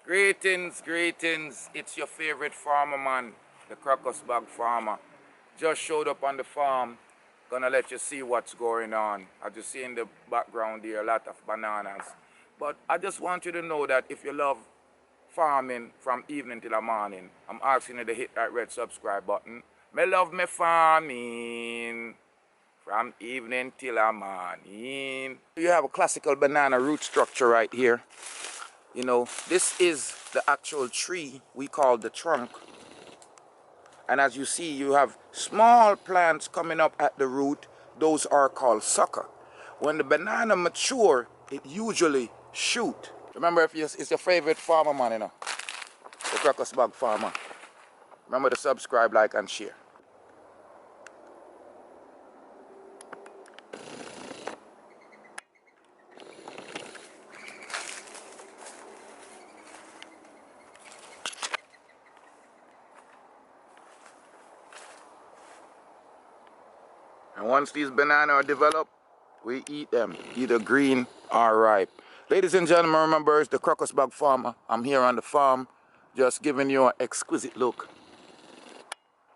Greetings, greetings. It's your favorite farmer man, the Crocus Bag Farmer. Just showed up on the farm. Gonna let you see what's going on. As you see in the background here, a lot of bananas. But I just want you to know that if you love farming from evening till the morning, I'm asking you to hit that red subscribe button. Me love me farming from evening till the morning. You have a classical banana root structure right here. You know, this is the actual tree we call the trunk. And as you see, you have small plants coming up at the root. Those are called sucker. When the banana mature, it usually shoot. Remember, if it's your favorite farmer man, you know, the Crocus Bag Farmer. Remember to subscribe, like, and share. And once these bananas are developed, we eat them, either green or ripe. Ladies and gentlemen, remember, it's the Crocus Bag Farmer. I'm here on the farm, just giving you an exquisite look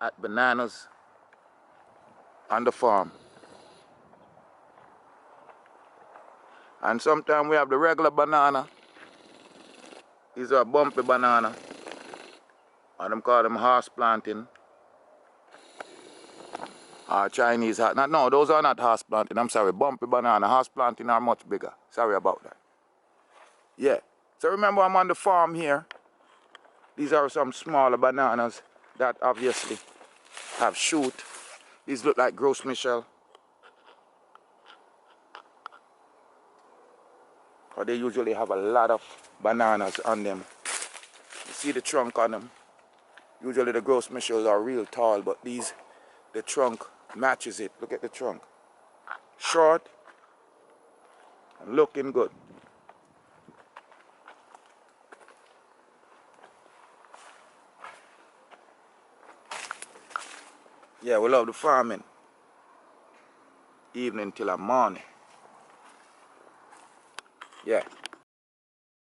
at bananas on the farm. And sometimes we have the regular banana. These are bumpy banana. And them call them horse planting. Chinese, no, those are not horse planting. I'm sorry, bumpy banana. Horse planting are much bigger. Sorry about that. Yeah. So remember, I'm on the farm here. These are some smaller bananas that obviously have shoot. These look like Gros Michel. But they usually have a lot of bananas on them. You see the trunk on them. Usually the Gros Michels are real tall, but these, the trunk matches it. Look at the trunk. Short and looking good. Yeah, we love the farming. Evening till the morning. Yeah.